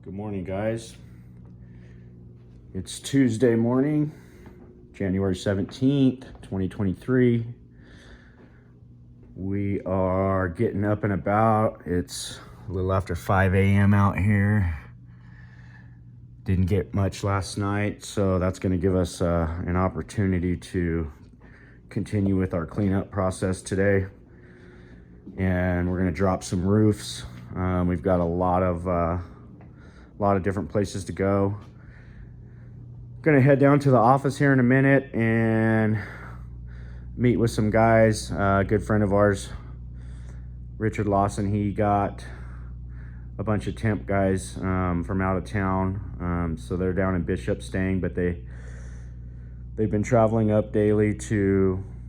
Good morning, guys. It's Tuesday morning, January 17th, 2023. We are getting up and about. It's a little after 5 a.m. out here. Didn't get much last night, so that's going to give us an opportunity to continue with our cleanup process today. And we're going to drop some roofs. We've got a lot of different places to go. Gonna head down to the office here in a minute and meet with some guys. A good friend of ours, Richard Lawson, he got a bunch of temp guys from out of town. So they're down in Bishop staying, but they've been traveling up daily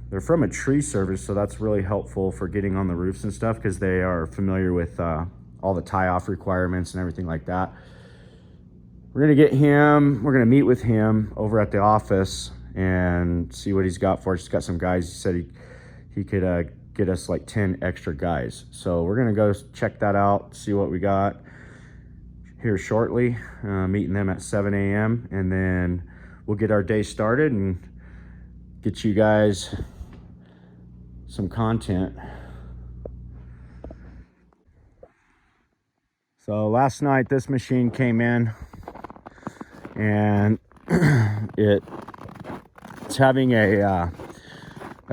they're from a tree service, so that's really helpful for getting on the roofs and stuff because they are familiar with all the tie-off requirements and everything like that. We're gonna meet with him over at the office and see what he's got for us. He's got some guys. He said he could get us like 10 extra guys. So we're gonna go check that out, see what we got here shortly, meeting them at 7 a.m. and then we'll get our day started and get you guys some content. So last night this machine came in and it's having a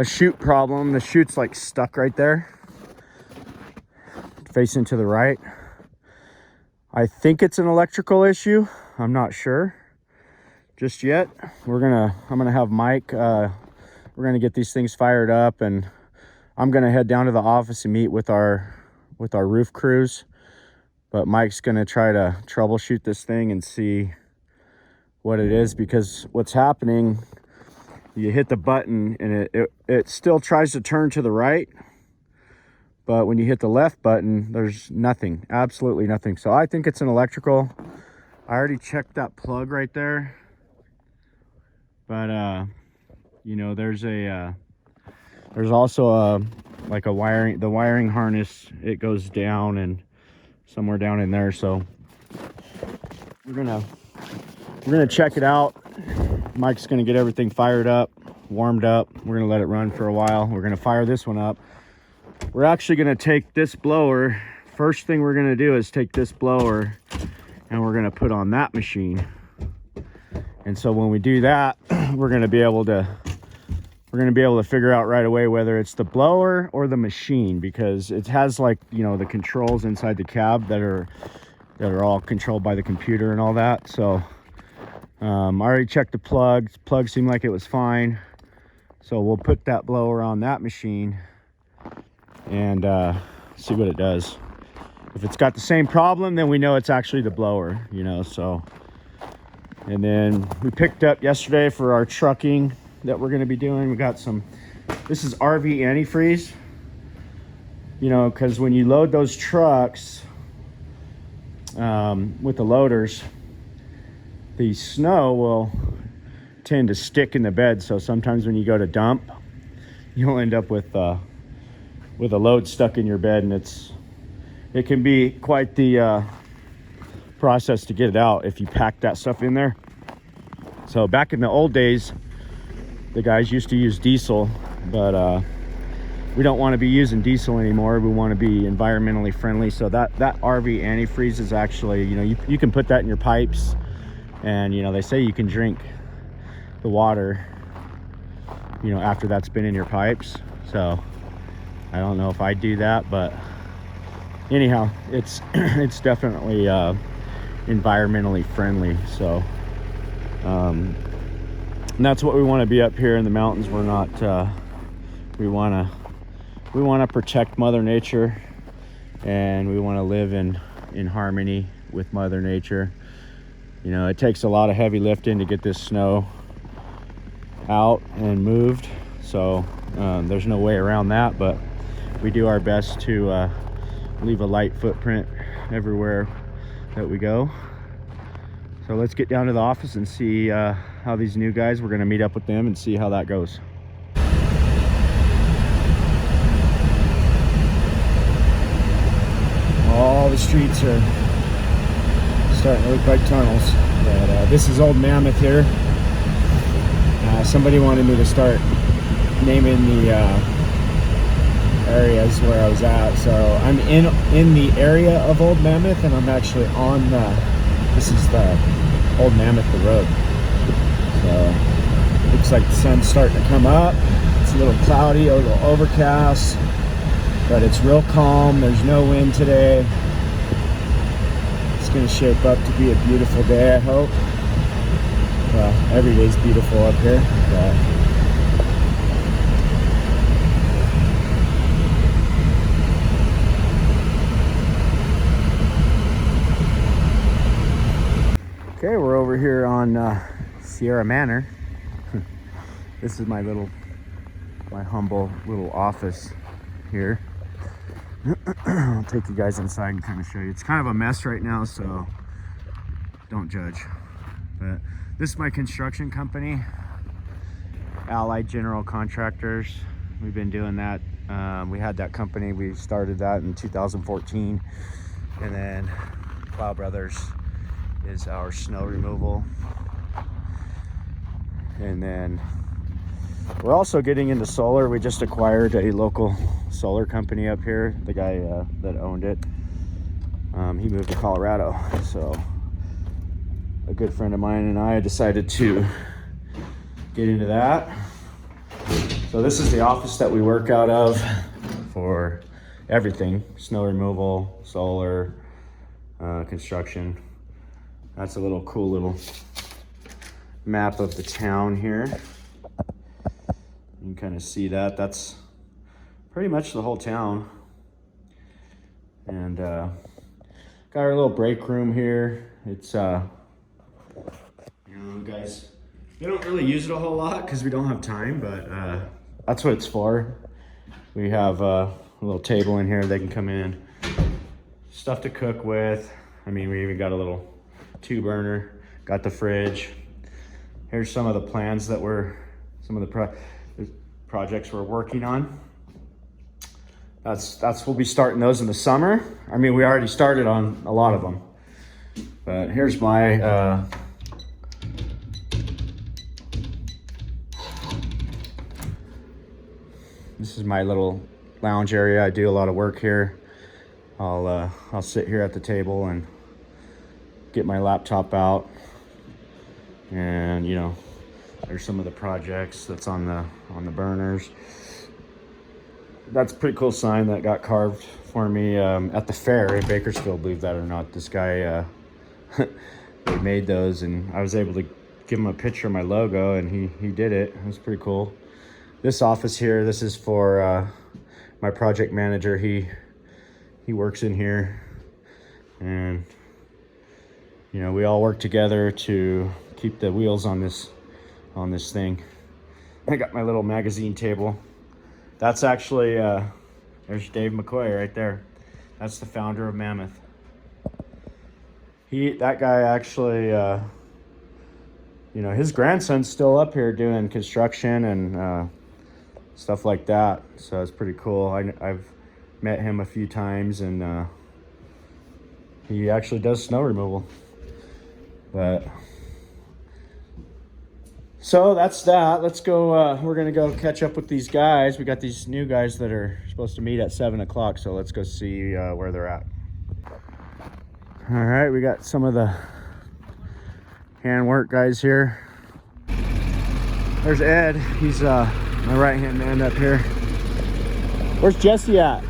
chute problem. The chute's like stuck right there, facing to the right. I think it's an electrical issue. I'm not sure just yet. I'm gonna have Mike. We're gonna get these things fired up, and I'm gonna head down to the office and meet with our roof crews. But Mike's gonna try to troubleshoot this thing and see what it is, because what's happening, you hit the button and it still tries to turn to the right, but when you hit the left button, there's nothing, absolutely nothing. So I think it's an electrical. I already checked that plug right there, but you know, there's also the wiring harness. It goes down and somewhere down in there. So we're gonna check it out. Mike's gonna get everything fired up, warmed up. We're gonna let it run for a while. We're gonna fire this one up. We're actually gonna take this blower. First thing we're gonna do is take this blower and we're gonna put on that machine. And so when we do that, we're gonna be able to figure out right away whether it's the blower or the machine, because it has, like, you know, the controls inside the cab that are all controlled by the computer and all that. So I already checked the plug. The plug seemed like it was fine. So we'll put that blower on that machine and see what it does. If it's got the same problem, then we know it's actually the blower, you know. So, and then we picked up yesterday for our trucking that we're going to be doing. We got this is RV antifreeze, you know, because when you load those trucks with the loaders, the snow will tend to stick in the bed. So sometimes when you go to dump, you'll end up with a load stuck in your bed, and it can be quite the process to get it out if you pack that stuff in there. So back in the old days, the guys used to use diesel, but we don't want to be using diesel anymore. We want to be environmentally friendly. So that RV antifreeze is actually, you know, you can put that in your pipes. And, you know, they say you can drink the water, you know, after that's been in your pipes. So I don't know if I do that, but anyhow, it's definitely environmentally friendly. So and that's what we want to be up here in the mountains. We're not we want to protect Mother Nature, and we want to live in harmony with Mother Nature. You know, it takes a lot of heavy lifting to get this snow out and moved, so there's no way around that, but we do our best to leave a light footprint everywhere that we go. So let's get down to the office and see how these new guys, we're going to meet up with them and see how that goes. All the streets are starting to look like tunnels. But this is Old Mammoth here. Somebody wanted me to start naming the areas where I was at. So I'm in the area of Old Mammoth, and I'm actually on this is the Old Mammoth, the road. So looks like the sun's starting to come up. It's a little cloudy, a little overcast, but it's real calm. There's no wind today. It's gonna shape up to be a beautiful day, I hope. Well, every day's beautiful up here, but okay, we're over here on Sierra Manor. This is my humble little office here. I'll take you guys inside and kind of show you. It's kind of a mess right now, so don't judge. But this is my construction company, Allied General Contractors. We've been doing that. We had that company. We started that in 2014, and then Plow Brothers is our snow removal. And then we're also getting into solar. We just acquired a local solar company up here. The guy that owned it, he moved to Colorado, so a good friend of mine and I decided to get into that. So this is the office that we work out of for everything: snow removal, solar, construction. That's a little cool little map of the town here. You can kind of see that. That's pretty much the whole town. And got our little break room here. It's you know, guys, we don't really use it a whole lot because we don't have time, but that's what it's for. We have a little table in here. They can come in, stuff to cook with. I mean, we even got a little 2-burner, got the fridge. Here's some of the plans that some of the projects we're working on. We'll be starting those in the summer. I mean, we already started on a lot of them, but here's my this is my little lounge area. I do a lot of work here. I'll sit here at the table and get my laptop out, and you know, there's some of the projects that's on the burners. That's a pretty cool sign that got carved for me at the fair in Bakersfield, believe that or not. This guy they made those, and I was able to give him a picture of my logo, and he did it. It was pretty cool. This office here, this is for my project manager. He works in here, and you know, we all work together to keep the wheels on this thing. I got my little magazine table. That's actually there's Dave McCoy right there. That's the founder of Mammoth. That guy actually you know, his grandson's still up here doing construction and stuff like that, so it's pretty cool. I've met him a few times, and he actually does snow removal. But so that's that. Let's go. We're gonna go catch up with these guys. We got these new guys that are supposed to meet at 7 o'clock, so let's go see where they're at. All right, we got some of the handwork guys here. There's Ed. He's my right-hand man up here. Where's Jesse at?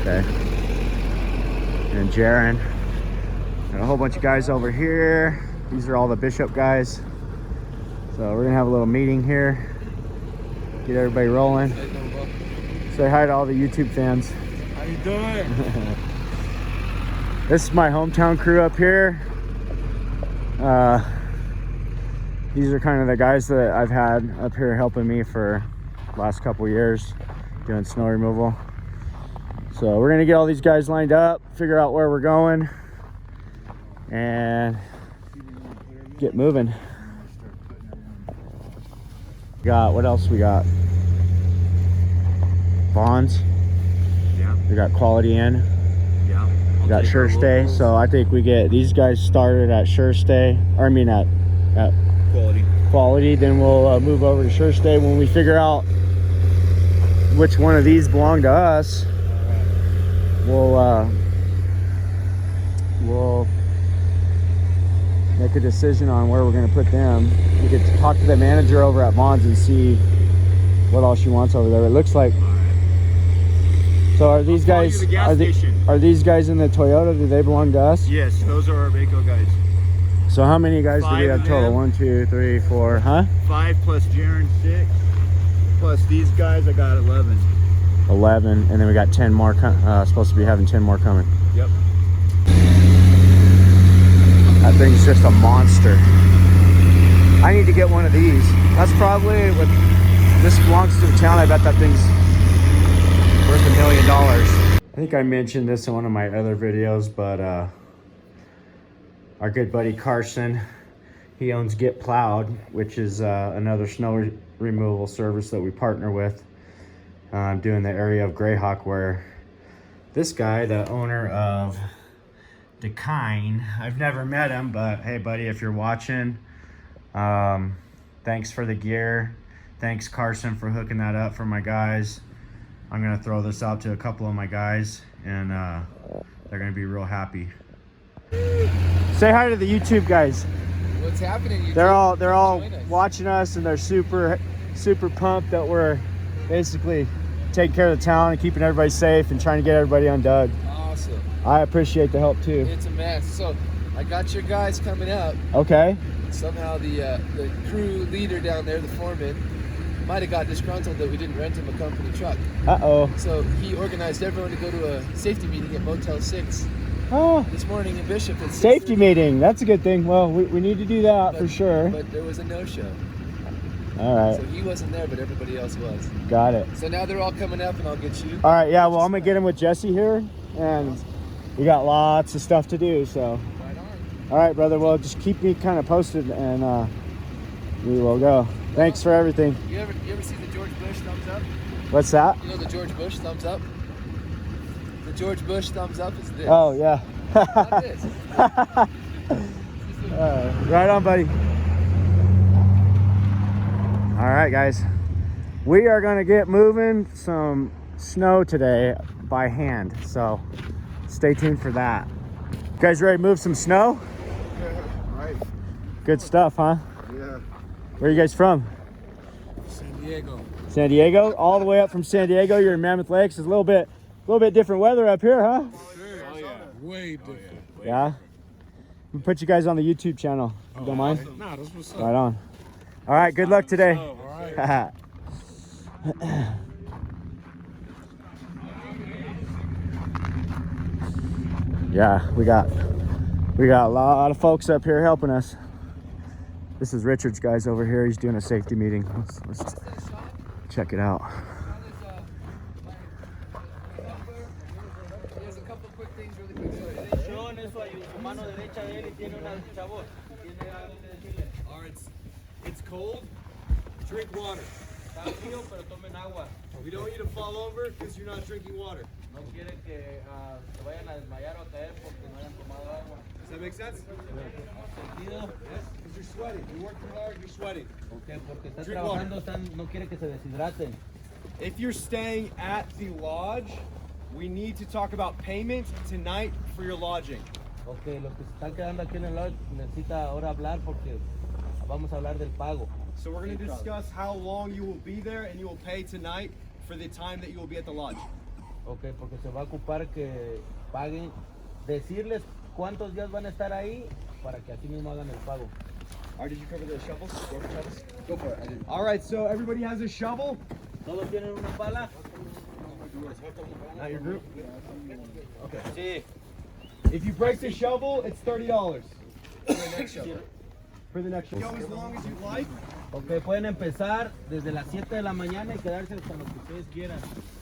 Okay. And Jaron. Got a whole bunch of guys over here. These are all the Bishop guys. So we're gonna have a little meeting here. Get everybody rolling. Say hi to all the YouTube fans. How you doing? This is my hometown crew up here. These are kind of the guys that I've had up here helping me for the last couple years doing snow removal. So we're gonna get all these guys lined up, figure out where we're going, and get moving. What else we got? Bonds. Yeah. We got Quality Inn. Yeah. We got Sure Stay. So I think we get these guys started at Sure Stay. Or I mean at Quality. Then we'll move over to Sure Stay when we figure out which one of these belong to us. We'll make a decision on where we're going to put them. We could talk to the manager over at Vaughn's and see what all she wants over there. It looks like. So are these guys? Are these guys in the Toyota? Do they belong to us? Yes, those are our Vaco guys. So how many guys do we have total? 1, 2, 3, 4. Huh? 5 plus Jaren, 6. Plus these guys, I got 11. 11, and then we got 10 more. Supposed to be having 10 more coming. Yep. That thing's just a monster. I need to get one of these. That's probably what this belongs to the town. I bet that thing's worth $1 million. I think I mentioned this in one of my other videos, but our good buddy Carson, he owns Get Plowed, which is another snow removal service that we partner with. Doing the area of Greyhawk, where this guy, the owner of Dakine, I've never met him, but hey buddy, if you're watching, thanks for the gear. Thanks Carson for hooking that up for my guys. I'm gonna throw this out to a couple of my guys, and they're gonna be real happy. Say hi to the YouTube guys. What's happening? YouTube? They're all watching us, and they're super pumped that we're basically taking care of the town and keeping everybody safe and trying to get everybody undug. Awesome. I appreciate the help too. It's a mess. So I got your guys coming up. Okay. Somehow the crew leader down there, the foreman, might have got disgruntled that we didn't rent him a company truck. Uh-oh. So he organized everyone to go to a safety meeting at Motel 6 this morning in Bishop. At Safety meeting. That's a good thing. Well, we need to do that for sure. But there was a no-show. All right. So he wasn't there, but everybody else was. Got it. So now they're all coming up, and I'll get you. All right. Yeah. Well, I'm gonna get him with Jesse here, and we got lots of stuff to do. So. Right on. All right, brother. Well, just keep me kind of posted, and we will go. Thanks for everything. You ever see the George Bush thumbs up? What's that? You know the George Bush thumbs up? The George Bush thumbs up is this. Oh yeah. Not this. Right on, buddy. All right, guys. We are going to get moving some snow today by hand, so stay tuned for that. You guys ready to move some snow? Yeah, right. Good stuff, huh? Yeah. Where are you guys from? San Diego. San Diego? All the way up from San Diego. You're in Mammoth Lakes. It's a little bit different weather up here, huh? Oh, yeah. Way different. Yeah. We'll put you guys on the YouTube channel. You don't mind? Awesome. Nah, that's what's up. Right on. All right. Good luck today. All right. Yeah, we got a lot of folks up here helping us. This is Richard's guys over here. He's doing a safety meeting. Let's check it out. There's a couple quick things really quick. It's cold. Drink water. We don't want you to fall over because you're not drinking water. Does that make sense? Because you're sweating. You're working hard. You're sweating. Drink water. If you're staying at the lodge, we need to talk about payment tonight for your lodging. Ok, los que se están quedando aquí en el lodge necesita ahora hablar porque vamos a hablar del pago. So we're going to discuss how long you will be there, and you will pay tonight for the time that you will be at the lodge. Ok, porque se va a ocupar que paguen, decirles cuántos días van a estar ahí para que así mismo hagan el pago. All right, did you cover the shovels? Shovels? Go for it. I didn't. All right, so everybody has a shovel? ¿Todos tienen una pala? Not your group? Okay. Sí. If you break the shovel, it's $30 for the next shovel. For the next shovel. Go as long as you like. Ok, pueden empezar desde las 7 de la mañana y quedarse hasta lo que ustedes quieran.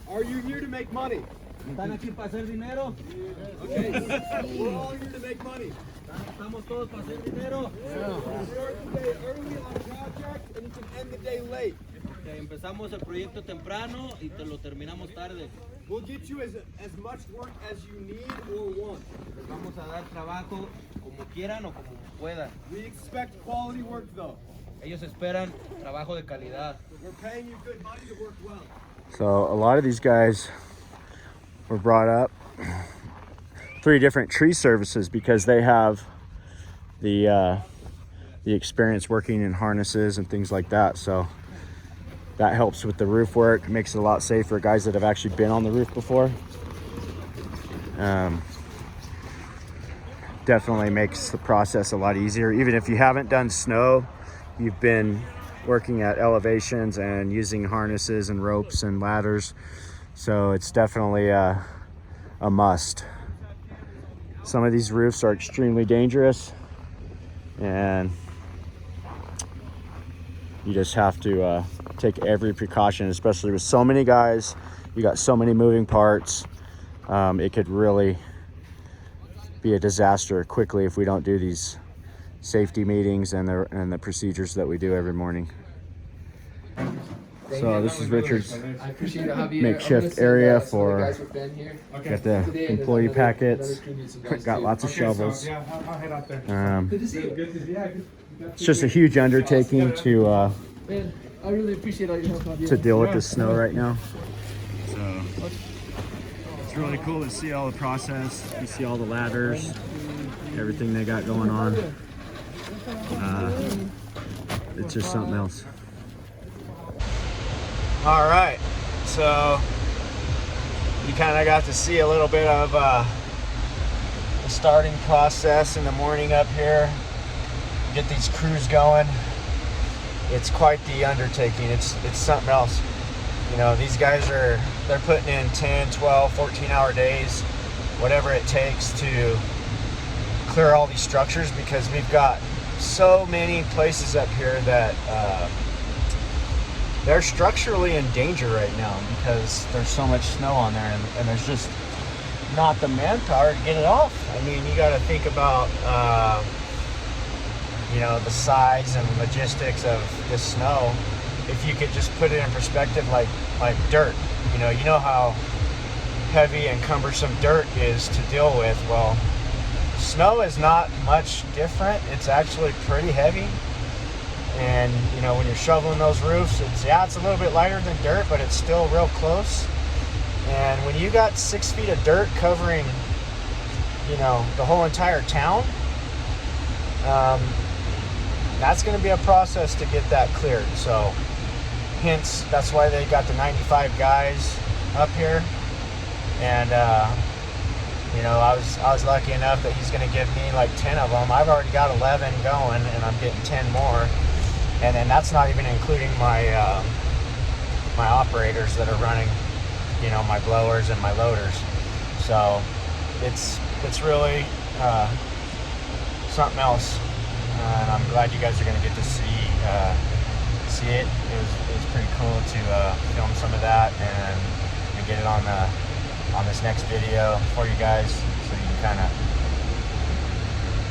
Are you here to make money? ¿Están aquí para hacer dinero? Okay. We're all here to make money. ¿Estamos todos para hacer dinero? You can start the day early on a project, and you can end the day late. Te empezamos el proyecto temprano y te lo terminamos tarde. We'll get you as much work as you need or want. Les vamos a dar trabajo como quieran o como puedan. We expect quality work though. Ellos esperan trabajo de calidad. We're paying you good money to work well. So a lot of these guys were brought up 3 different tree services because they have the experience working in harnesses and things like that. So that helps with the roof work, makes it a lot safer. Guys that have actually been on the roof before. Definitely makes the process a lot easier. Even if you haven't done snow, you've been working at elevations and using harnesses and ropes and ladders. So it's definitely a must. Some of these roofs are extremely dangerous, and you just have to take every precaution, especially with so many guys. You got so many moving parts. It could really be a disaster quickly if we don't do these safety meetings and the procedures that we do every morning. So this is Richard's I appreciate it, Javier. makeshift area for got the employee packets. Got lots of shovels. Yeah, I'll head out there. Good to see you. Good to see you. It's just a huge undertaking to Man, I really appreciate all your help, Javier. deal with the snow right now. So it's really cool to see all the process. You see all the ladders, everything they got going on. It's just something else. All right, so you kind of got to see a little bit of the starting process in the morning up here. Get these crews going. It's quite the undertaking. It's something else. You know, these guys they're putting in 10, 12, 14-hour days, whatever it takes to clear all these structures, because we've got so many places up here that they're structurally in danger right now because there's so much snow on there, and there's just not the manpower to get it off. I mean, you got to think about you know, the size and logistics of this snow. If you could just put it in perspective, like dirt, you know how heavy and cumbersome dirt is to deal with. Well, snow is not much different. It's actually pretty heavy. And you know, when you're shoveling those roofs, it's a little bit lighter than dirt, but it's still real close. And when you got 6 feet of dirt covering, you know, the whole entire town, that's going to be a process to get that cleared. So hence, that's why they got the 95 guys up here. And you know, I was lucky enough that he's going to give me like 10 of them. I've already got 11 going, and I'm getting 10 more. And then that's not even including my my operators that are running, you know, my blowers and my loaders. So it's really something else, and I'm glad you guys are going to get to see it. It was pretty cool to film some of that and get it on this next video for you guys, so you can kind of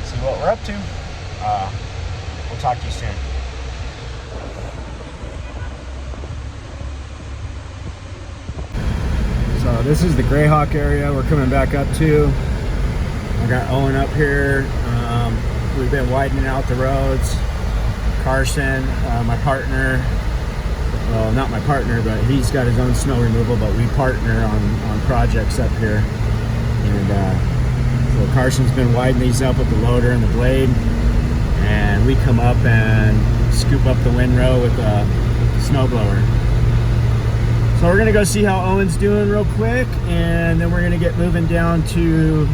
see what we're up to. We'll talk to you soon. So this is the Greyhawk area we're coming back up to. I got Owen up here. We've been widening out the roads. Carson, my partner, well, not my partner, but he's got his own snow removal, but we partner on projects up here. And so Carson's been widening these up with the loader and the blade, and we come up and scoop up the windrow with a snowblower. So we're gonna go see how Owen's doing real quick, and then we're gonna get moving down to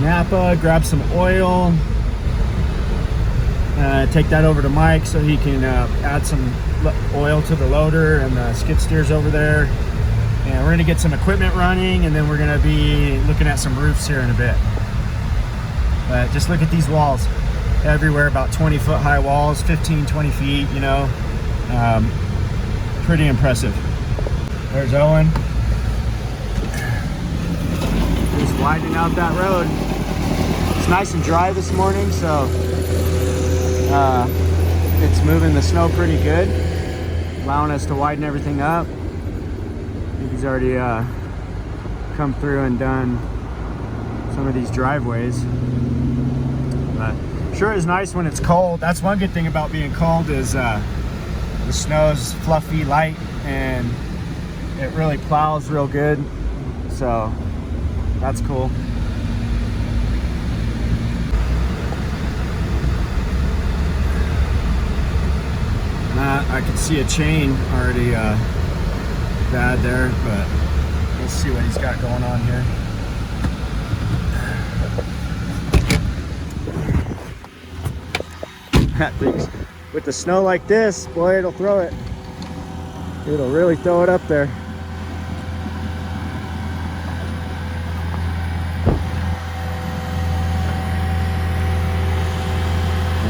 Napa, grab some oil, take that over to Mike so he can add some oil to the loader and the skid steers over there. And we're gonna get some equipment running, and then we're gonna be looking at some roofs here in a bit. But just look at these walls. Everywhere, about 20-foot high walls, 15, 20 feet, you know. Pretty impressive. There's Owen. Just widening out that road. It's nice and dry this morning, so it's moving the snow pretty good. allowing us to widen everything up. I think he's already come through and done some of these driveways. But sure is nice when it's cold. That's one good thing about being cold is the snow's fluffy, light, and it really plows real good. So that's cool. I can see a chain already bad there, but let's see what he's got going on here. That thing's, with the snow like this, boy, it'll throw it. It'll really throw it up there.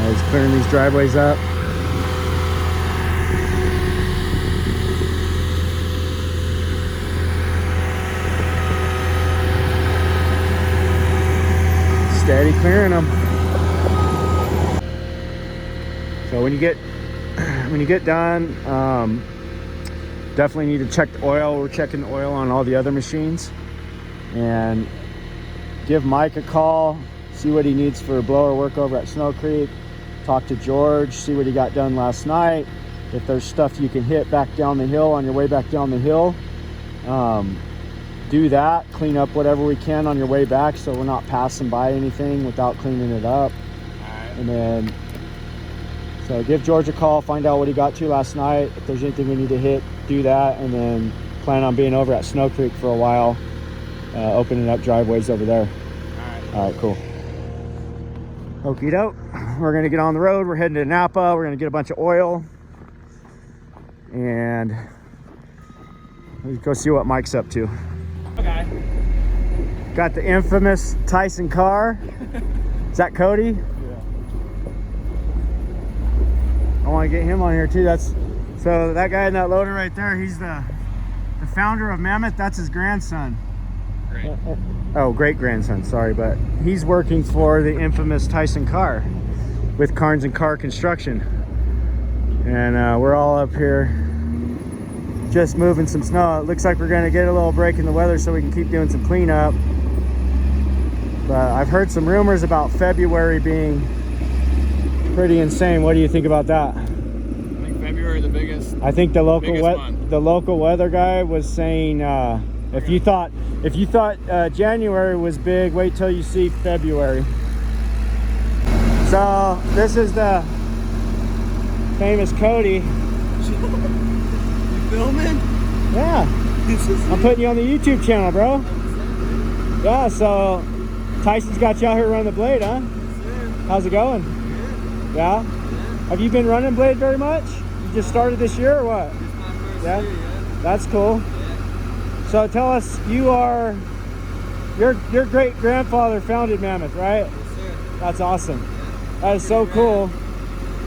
He's clearing these driveways up. Steady clearing them. So when you get done, definitely need to check the oil. We're checking the oil on all the other machines, and give Mike a call, see what he needs for blower work over at Snow Creek. Talk to George, see what he got done last night. If there's stuff you can hit back down the hill on your way back down the hill, do that. Clean up whatever we can on your way back, so we're not passing by anything without cleaning it up. And then, so give George a call, find out what he got to last night. If there's anything we need to hit, do that, and then plan on being over at Snow Creek for a while, opening up driveways over there. All right, cool. Okie doke. We're gonna get on the road. We're heading to Napa. We're gonna get a bunch of oil, and let's go see what Mike's up to. Okay. Got the infamous Tyson car. Is that Cody? Yeah. I want to get him on here too. So that guy in that loader right there, he's the founder of Mammoth. That's his grandson. Great. Oh, great grandson, sorry, but he's working for the infamous Tyson car with Carnes and Car Construction. And we're all up here just moving some snow. It looks like we're gonna get a little break in the weather so we can keep doing some cleanup. But I've heard some rumors about February being pretty insane. What do you think about that? I think February the biggest. I think the local Biggest weather guy was saying if you thought January was big, wait till you see February. So this is the famous Cody. Filming? Yeah, I'm putting you on the YouTube channel, bro. Yeah, so Tyson's got you out here running the blade, huh? How's it going? Yeah? Have you been running blade very much? You just started this year or what? Yeah? That's cool. So tell us, your great grandfather founded Mammoth, right? That's awesome. That is so cool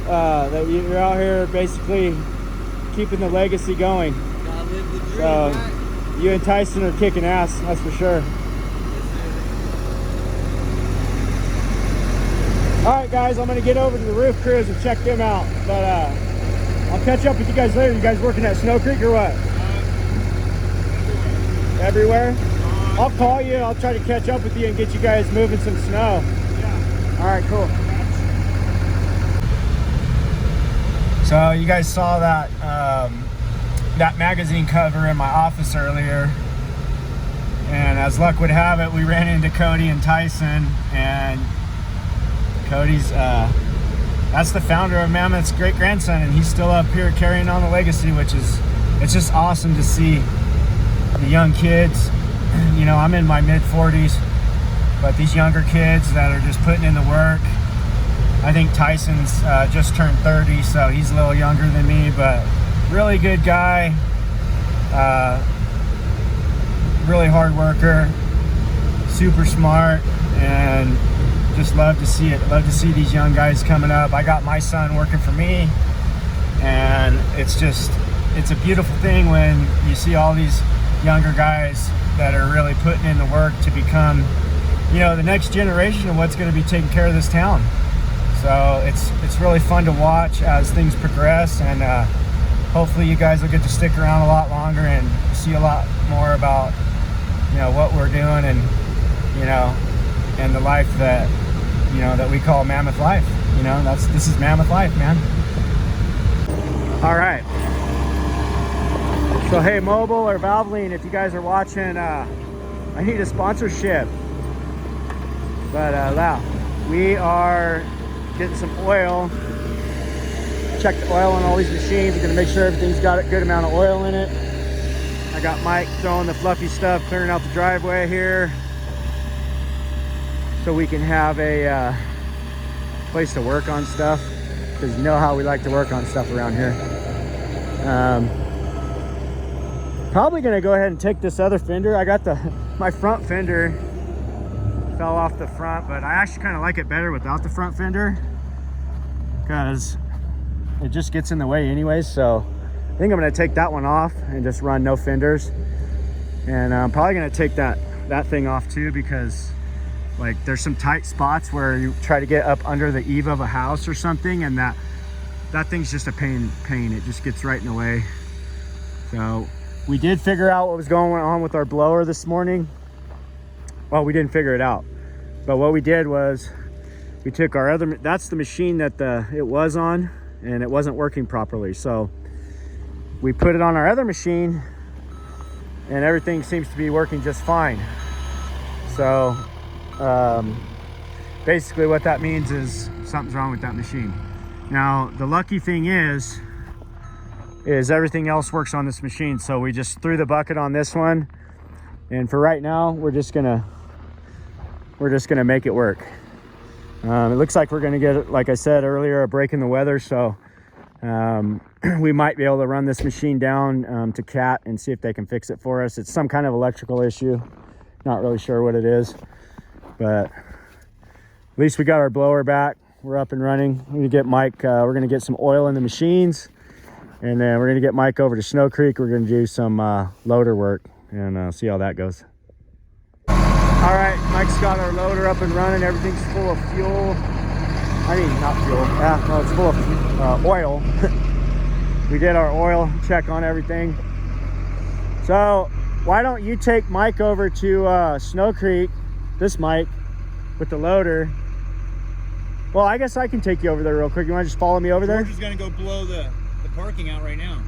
that you're out here basically keeping the legacy going. So you and Tyson are kicking ass, that's for sure. All right, guys, I'm gonna get over to the roof cruise and check them out. But I'll catch up with you guys later. You guys working at Snow Creek or what? Everywhere? I'll call you. I'll try to catch up with you and get you guys moving some snow. Yeah. All right, cool. So you guys saw that that magazine cover in my office earlier, and as luck would have it, we ran into Cody and Tyson, and Cody's that's the founder of Mammoth's great grandson, and he's still up here carrying on the legacy, which is, it's just awesome to see the young kids. You know, I'm in my mid 40s, but these younger kids that are just putting in the work. I think Tyson's just turned 30, so he's a little younger than me, but really good guy, really hard worker, super smart, and just love to see it. Love to see these young guys coming up. I got my son working for me, and it's a beautiful thing when you see all these younger guys that are really putting in the work to become, you know, the next generation of what's going to be taking care of this town. So it's really fun to watch as things progress, and hopefully you guys will get to stick around a lot longer and see a lot more about, you know, what we're doing and, you know, and the life that, you know, that we call Mammoth life. You know, this is Mammoth life, man. All right. So hey, Mobil or Valvoline, if you guys are watching, I need a sponsorship. But wow, we are getting some oil. Check the oil on all these machines. We're gonna make sure everything's got a good amount of oil in it. I got Mike throwing the fluffy stuff, clearing out the driveway here, so we can have a place to work on stuff, because you know how we like to work on stuff around here. Probably gonna go ahead and take this other fender. I got my front fender fell off the front, but I actually kind of like it better without the front fender, because it just gets in the way anyways. So I think I'm gonna take that one off and just run no fenders. And I'm probably gonna take that thing off too, because like there's some tight spots where you try to get up under the eave of a house or something, and that thing's just a pain. It just gets right in the way. So we did figure out what was going on with our blower this morning. Well, we didn't figure it out, but what we did was we took our other, that's the machine that it was on, and it wasn't working properly. So we put it on our other machine and everything seems to be working just fine. So basically what that means is something's wrong with that machine. Now, the lucky thing is everything else works on this machine. So we just threw the bucket on this one, and for right now, we're just gonna make it work. It looks like we're gonna get, like I said earlier, a break in the weather. So we might be able to run this machine down to CAT and see if they can fix it for us. It's some kind of electrical issue. Not really sure what it is, but at least we got our blower back. We're up and running. We're gonna get Mike, we're gonna get some oil in the machines, and then we're gonna get Mike over to Snow Creek. We're gonna do some loader work and see how that goes. All right, Mike's got our loader up and running. Everything's full of fuel. I mean, not fuel. Yeah, no, it's full of oil. We did our oil check on everything. So why don't you take Mike over to Snow Creek, this Mike, with the loader. Well, I guess I can take you over there real quick. You want to just follow me over there? George is going to go blow the parking out right now.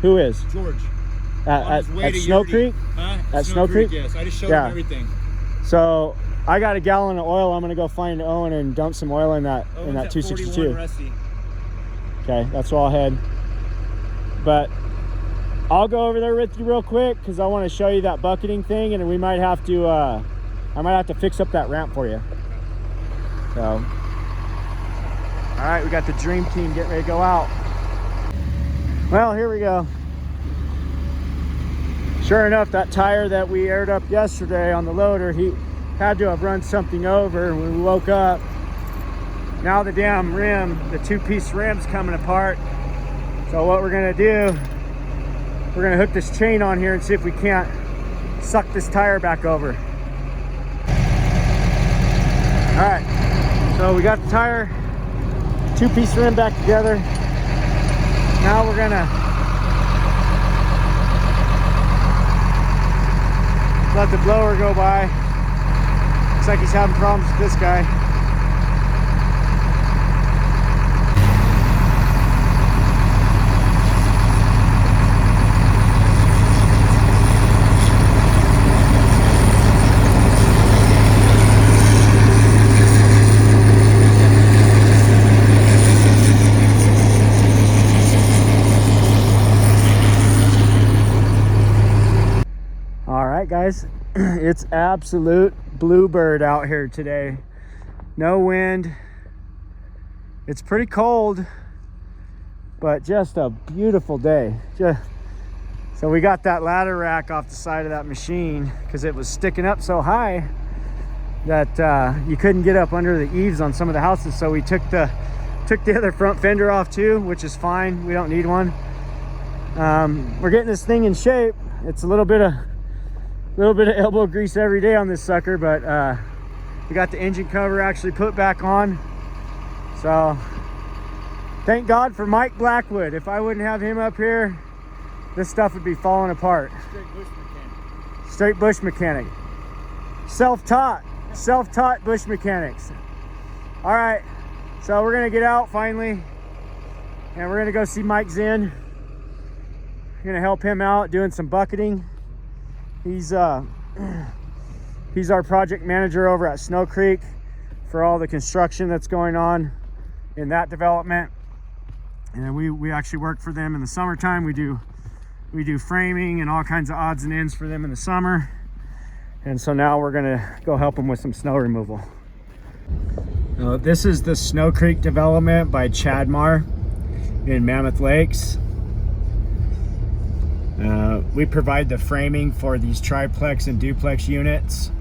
Who is? George. At Snow Creek? Huh? At Snow Creek? Yes, I just showed him everything. So I got a gallon of oil. I'm gonna go find Owen and dump some oil in that Owen's at 262. 41 Rusty. Okay, that's where I'll head. But I'll go over there with you real quick because I want to show you that bucketing thing, and we might have to I might have to fix up that ramp for you. So all right, we got the dream team getting ready to go out. Well, here we go. Sure enough, that tire that we aired up yesterday on the loader, he had to have run something over when we woke up. Now the damn rim, the two-piece rim's coming apart. So what we're gonna do, we're gonna hook this chain on here and see if we can't suck this tire back over. All right, so we got the tire, two-piece rim back together. Now we're gonna let the blower go by. Looks like he's having problems with this guy. All right, guys, it's absolute bluebird out here today. No wind. It's pretty cold, but just a beautiful day. So we got that ladder rack off the side of that machine because it was sticking up so high that you couldn't get up under the eaves on some of the houses. So we took the other front fender off too, which is fine. We don't need one. We're getting this thing in shape. It's a little bit of elbow grease every day on this sucker, but we got the engine cover actually put back on. So Thank God for Mike Blackwood. If I wouldn't have him up here, this stuff would be falling apart. Straight bush mechanic. Self-taught bush mechanics. All right, so we're gonna get out finally, and we're gonna go see Mike Zinn. We're gonna help him out doing some bucketing. He's our project manager over at Snow Creek for all the construction that's going on in that development. And we actually work for them in the summertime. We do framing and all kinds of odds and ends for them in the summer. And so now we're gonna go help them with some snow removal. This is the Snow Creek development by Chadmar in Mammoth Lakes. We provide the framing for these triplex and duplex units.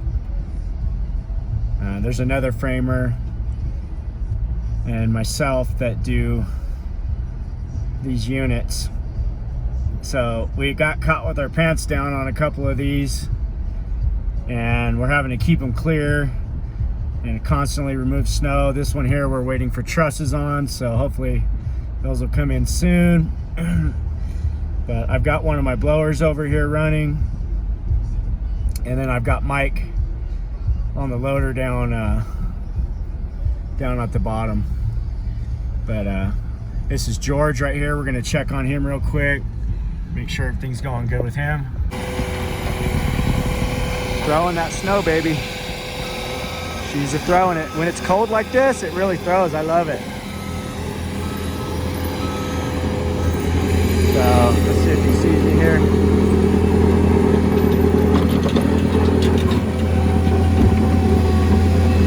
There's another framer and myself that do these units. So we got caught with our pants down on a couple of these, and we're having to keep them clear and constantly remove snow. This one here we're waiting for trusses on, so hopefully those will come in soon. But I've got one of my blowers over here running, and then I've got Mike on the loader down at the bottom. But this is George right here. We're gonna check on him real quick, make sure everything's going good with him. Throwing that snow, baby. She's throwing it. When it's cold like this, it really throws. I love it. So let's see if he sees me here.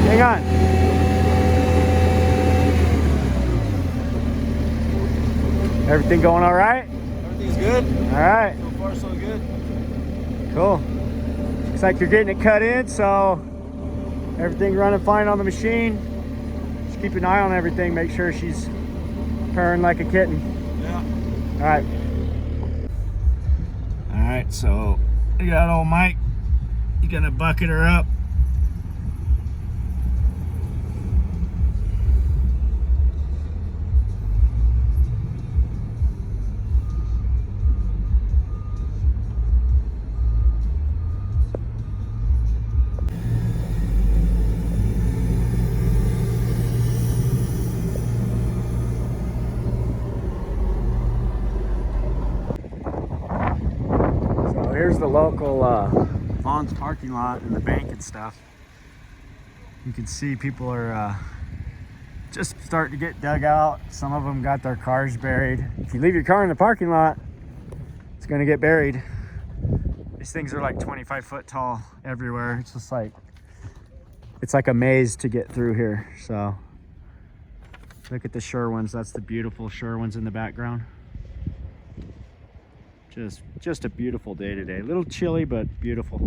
Hang on. Everything going all right? Everything's good. All right. So far, so good. Cool. Looks like you're getting it cut in, so everything running fine on the machine. Just keep an eye on everything. Make sure she's purring like a kitten. Yeah. All right. All right, so we got old Mike. You gonna bucket her up. Here's the local Vaughn's parking lot and the bank and stuff. You can see people are just starting to get dug out. Some of them got their cars buried. If you leave your car in the parking lot, it's gonna get buried. These things are like 25 foot tall everywhere. It's just like, it's like a maze to get through here. So look at the Sherwins. That's the beautiful Sherwins in the background. Just a beautiful day today. A little chilly, but beautiful.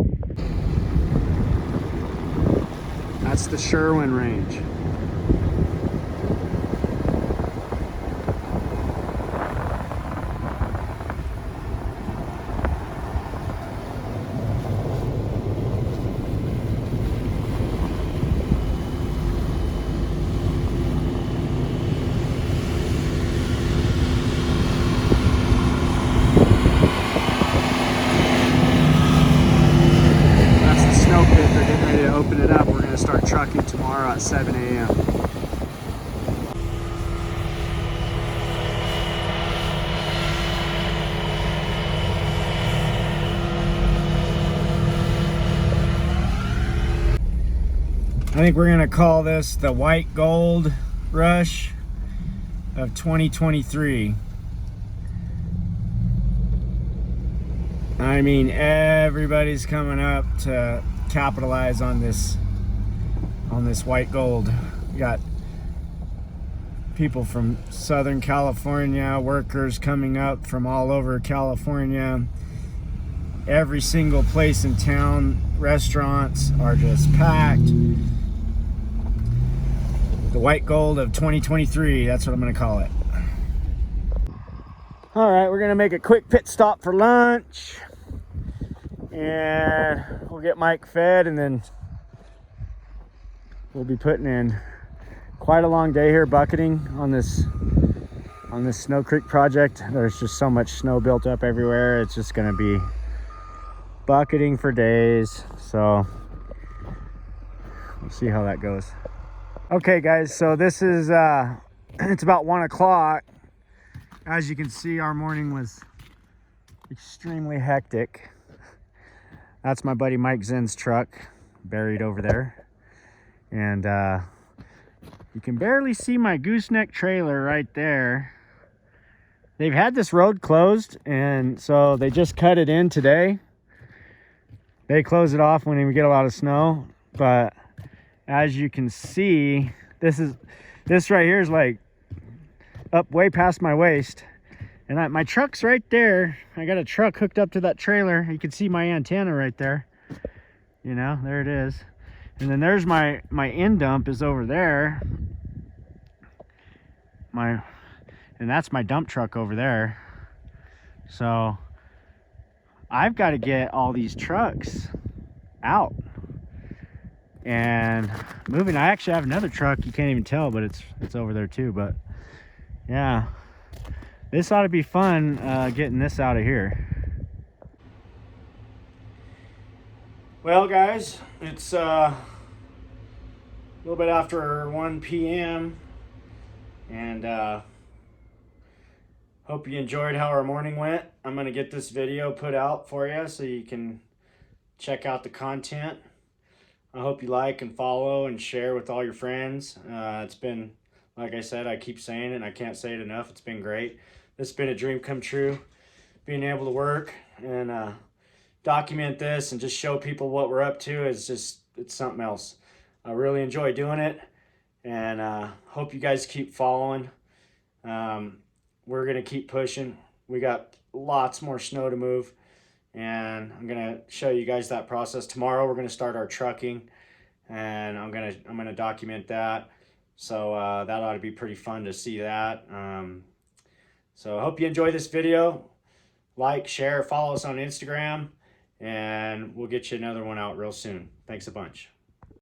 That's the Sherwin Range. Open it up. We're going to start trucking tomorrow at 7 a.m. I think we're going to call this the white gold rush of 2023. I mean, everybody's coming up to capitalize on this white gold. We got people from Southern California, workers coming up from all over California. Every single place in town, restaurants are just packed. The white gold of 2023, that's what I'm gonna call it. All right, we're gonna make a quick pit stop for lunch, and we'll get Mike fed, and then we'll be putting in quite a long day here bucketing on this on this Snow Creek project. There's just so much snow built up everywhere. It's just gonna be bucketing for days. So we'll see how that goes. Okay guys, so this is it's about 1 o'clock. As you can see, our morning was extremely hectic. That's my buddy Mike Zinn's truck buried over there. And you can barely see my gooseneck trailer right there. They've had this road closed, and so they just cut it in today. They close it off when we get a lot of snow, but as you can see, this right here is like up way past my waist, and my truck's right there. I got a truck hooked up to that trailer. You can see my antenna right there. You know, there it is. And then there's my end dump is over there. And that's my dump truck over there. So I've got to get all these trucks out and moving. I actually have another truck, you can't even tell, but it's over there too. But yeah, this ought to be fun, getting this out of here. Well guys, it's a little bit after 1 p.m. and hope you enjoyed how our morning went. I'm gonna get this video put out for you so you can check out the content. I hope you like and follow and share with all your friends. It's been, like I said, I keep saying it and I can't say it enough. It's been great. This has been a dream come true, being able to work and document this and just show people what we're up to. It's something else. I really enjoy doing it, and hope you guys keep following. We're gonna keep pushing. We got lots more snow to move, and I'm gonna show you guys that process. Tomorrow we're gonna start our trucking, and I'm gonna document that. So that ought to be pretty fun to see that. So I hope you enjoy this video. Like, share, follow us on Instagram, and we'll get you another one out real soon. Thanks a bunch.